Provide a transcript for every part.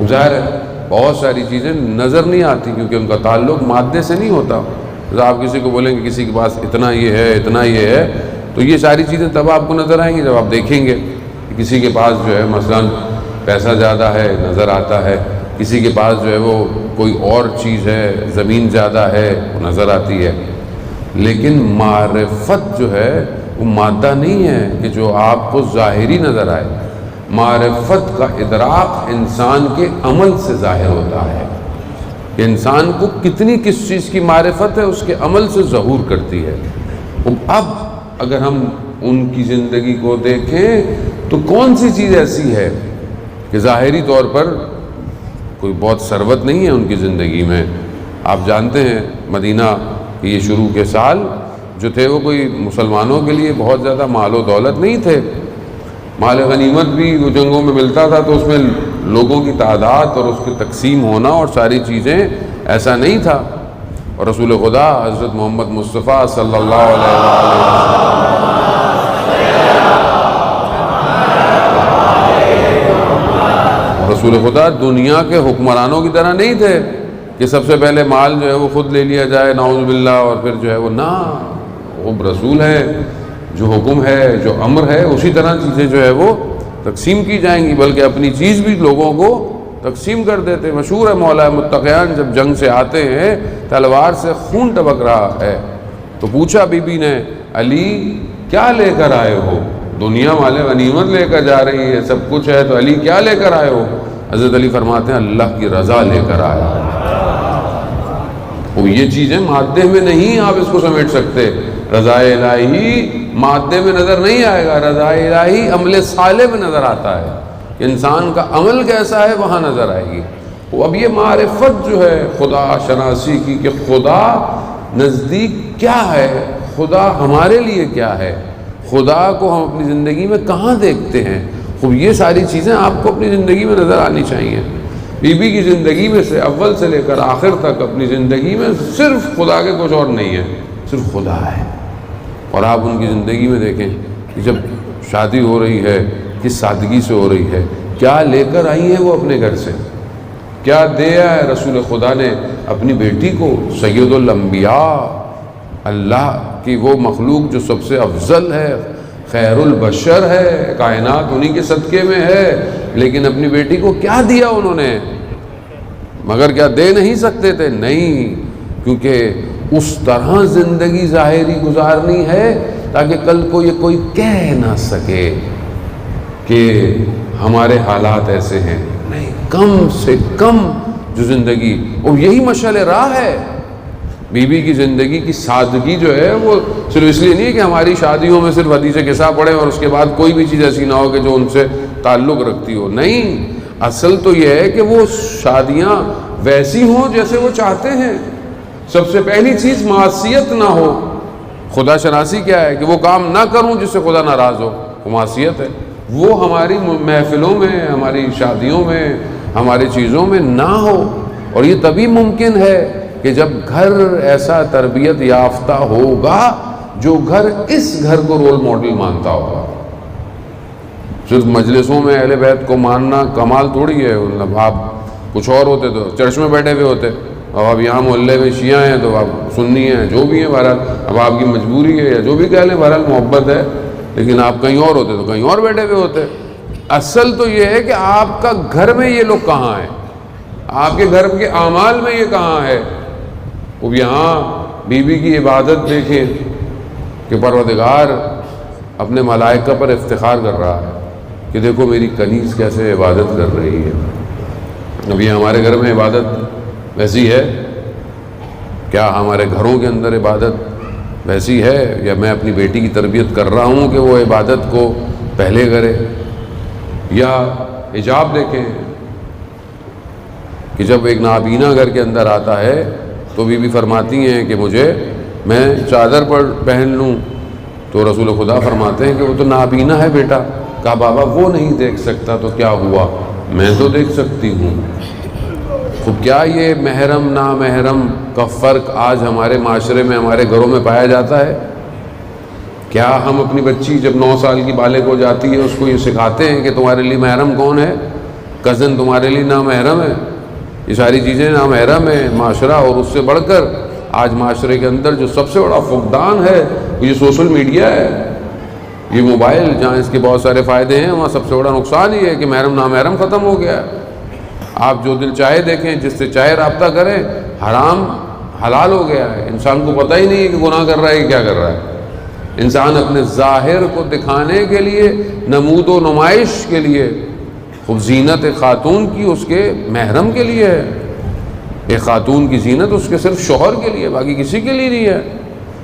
ظاہر ہے بہت ساری چیزیں نظر نہیں آتی کیونکہ ان کا تعلق مادے سے نہیں ہوتا. جب آپ کسی کو بولیں گے کسی کے پاس اتنا یہ ہے اتنا یہ ہے تو یہ ساری چیزیں تب آپ کو نظر آئیں گی جب آپ دیکھیں گے. کسی کے پاس جو ہے مثلا پیسہ زیادہ ہے نظر آتا ہے, کسی کے پاس جو ہے وہ کوئی اور چیز ہے, زمین زیادہ ہے وہ نظر آتی ہے. لیکن معرفت جو ہے وہ مادہ نہیں ہے کہ جو آپ کو ظاہری نظر آئے. معرفت کا ادراک انسان کے عمل سے ظاہر ہوتا ہے. انسان کو کتنی کس چیز کی معرفت ہے اس کے عمل سے ظہور کرتی ہے. اب اگر ہم ان کی زندگی کو دیکھیں تو کون سی چیز ایسی ہے کہ ظاہری طور پر کوئی بہت ثروت نہیں ہے ان کی زندگی میں. آپ جانتے ہیں مدینہ کہ یہ شروع کے سال جو تھے وہ کوئی مسلمانوں کے لیے بہت زیادہ مال و دولت نہیں تھے. مال غنیمت بھی وہ جنگوں میں ملتا تھا تو اس میں لوگوں کی تعداد اور اس کے تقسیم ہونا اور ساری چیزیں ایسا نہیں تھا. اور رسول خدا حضرت محمد مصطفیٰ صلی اللہ علیہ وسلم رسول خدا دنیا کے حکمرانوں کی طرح نہیں تھے کہ سب سے پہلے مال جو ہے وہ خود لے لیا جائے نعوذ باللہ اور پھر جو ہے وہ نہ. وہ رسول ہے, جو حکم ہے جو امر ہے اسی طرح چیزیں جو ہے وہ تقسیم کی جائیں گی, بلکہ اپنی چیز بھی لوگوں کو تقسیم کر دیتے. مشہور ہے مولا متقیان جب جنگ سے آتے ہیں تلوار سے خون ٹپک رہا ہے تو پوچھا بی بی نے علی کیا لے کر آئے ہو؟ دنیا والے غنیمت لے کر جا رہی ہے سب کچھ ہے تو علی کیا لے کر آئے ہو؟ حضرت علی فرماتے ہیں اللہ کی رضا لے کر آیا. وہ یہ چیزیں مادے میں نہیں آپ اس کو سمیٹ سکتے. رضا الہی مادے میں نظر نہیں آئے گا, رضا الہی عمل صالح میں نظر آتا ہے. انسان کا عمل کیسا ہے وہاں نظر آئے گی. اب یہ معرفت جو ہے خدا شناسی کی کہ خدا نزدیک کیا ہے, خدا ہمارے لیے کیا ہے, خدا کو ہم اپنی زندگی میں کہاں دیکھتے ہیں. خوب یہ ساری چیزیں آپ کو اپنی زندگی میں نظر آنی چاہیے. بی بی کی زندگی میں سے اول سے لے کر آخر تک اپنی زندگی میں صرف خدا کے کچھ اور نہیں ہے, صرف خدا ہے. اور آپ ان کی زندگی میں دیکھیں کہ جب شادی ہو رہی ہے کس سادگی سے ہو رہی ہے, کیا لے کر آئی ہیں وہ اپنے گھر سے, کیا دیا ہے رسول خدا نے اپنی بیٹی کو. سید الانبیاء, اللہ کی وہ مخلوق جو سب سے افضل ہے, خیر البشر ہے, کائنات انہی کے صدقے میں ہے, لیکن اپنی بیٹی کو کیا دیا انہوں نے؟ مگر کیا دے نہیں سکتے تھے؟ نہیں, کیونکہ اس طرح زندگی ظاہری گزارنی ہے تاکہ کل کو یہ کوئی کہہ نہ سکے کہ ہمارے حالات ایسے ہیں. نہیں, کم سے کم جو زندگی وہ یہی مشعل راہ ہے. بی بی کی زندگی کی سادگی جو ہے وہ صرف اس لیے نہیں ہے کہ ہماری شادیوں میں صرف حدیث قصہ پڑھیں اور اس کے بعد کوئی بھی چیز ایسی نہ ہو کہ جو ان سے تعلق رکھتی ہو. نہیں, اصل تو یہ ہے کہ وہ شادیاں ویسی ہوں جیسے وہ چاہتے ہیں. سب سے پہلی چیز معصیت نہ ہو. خدا شناسی کیا ہے کہ وہ کام نہ کروں جس سے خدا ناراض ہو, وہ معصیت ہے. وہ ہماری محفلوں میں, ہماری شادیوں میں, ہماری چیزوں میں نہ ہو. اور یہ تبھی ممکن ہے کہ جب گھر ایسا تربیت یافتہ ہوگا جو گھر اس گھر کو رول ماڈل مانتا ہوگا. صرف مجلسوں میں اہل بیت کو ماننا کمال تھوڑی ہے. آپ کچھ اور ہوتے تو چرچ میں بیٹھے ہوئے ہوتے, اب آپ یہاں محلے میں شیعہ ہیں تو آپ سنی ہیں, جو بھی ہیں بہرحال اب آپ کی مجبوری ہے یا جو بھی کہہ لیں, بہرحال محبت ہے, لیکن آپ کہیں اور ہوتے تو کہیں اور بیٹھے ہوئے ہوتے. اصل تو یہ ہے کہ آپ کا گھر میں یہ لوگ کہاں ہیں, آپ کے گھر کے اعمال میں یہ کہاں ہے. اب یہاں بی بی کی عبادت دیکھیں کہ پروردگار اپنے ملائکہ پر افتخار کر رہا ہے کہ دیکھو میری کنیز کیسے عبادت کر رہی ہے. اب یہ ہمارے گھر میں عبادت ویسی ہے کیا؟ ہمارے گھروں کے اندر عبادت ویسی ہے یا میں اپنی بیٹی کی تربیت کر رہا ہوں کہ وہ عبادت کو پہلے کرے؟ یا حجاب دیکھیں کہ جب ایک نابینا گھر کے اندر آتا ہے تو بی بی فرماتی ہیں کہ میں چادر پر پہن لوں, تو رسول خدا فرماتے ہیں کہ وہ تو نابینا ہے بیٹا. کہا بابا وہ نہیں دیکھ سکتا تو کیا ہوا, میں تو دیکھ سکتی ہوں. تو کیا یہ محرم نامحرم کا فرق آج ہمارے معاشرے میں, ہمارے گھروں میں پایا جاتا ہے؟ کیا ہم اپنی بچی جب 9 سال کی بالغ ہو جاتی ہے اس کو یہ سکھاتے ہیں کہ تمہارے لیے محرم کون ہے؟ کزن تمہارے لیے نامحرم ہے، یہ ساری چیزیں نامحرم ہیں، معاشرہ. اور اس سے بڑھ کر آج معاشرے کے اندر جو سب سے بڑا فقدان ہے وہ یہ سوشل میڈیا ہے، یہ موبائل. جہاں اس کے بہت سارے فائدے ہیں وہاں سب سے بڑا نقصان یہ ہے کہ محرم نامحرم ختم ہو گیا ہے. آپ جو دل چاہے دیکھیں، جس سے چاہے رابطہ کریں، حرام حلال ہو گیا ہے. انسان کو پتہ ہی نہیں ہے کہ گناہ کر رہا ہے کہ کیا کر رہا ہے. انسان اپنے ظاہر کو دکھانے کے لیے، نمود و نمائش کے لیے، خود زینت خاتون کی اس کے محرم کے لیے ہے. ایک خاتون کی زینت اس کے صرف شوہر کے لیے، باقی کسی کے لیے نہیں ہے.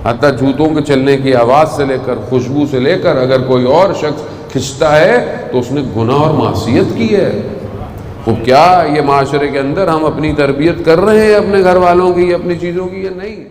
حتیٰ جوتوں کے چلنے کی آواز سے لے کر، خوشبو سے لے کر، اگر کوئی اور شخص کھنچتا ہے تو اس نے گناہ اور معصیت کی ہے. تو کیا یہ معاشرے کے اندر ہم اپنی تربیت کر رہے ہیں اپنے گھر والوں کی، اپنی چیزوں کی، یا نہیں؟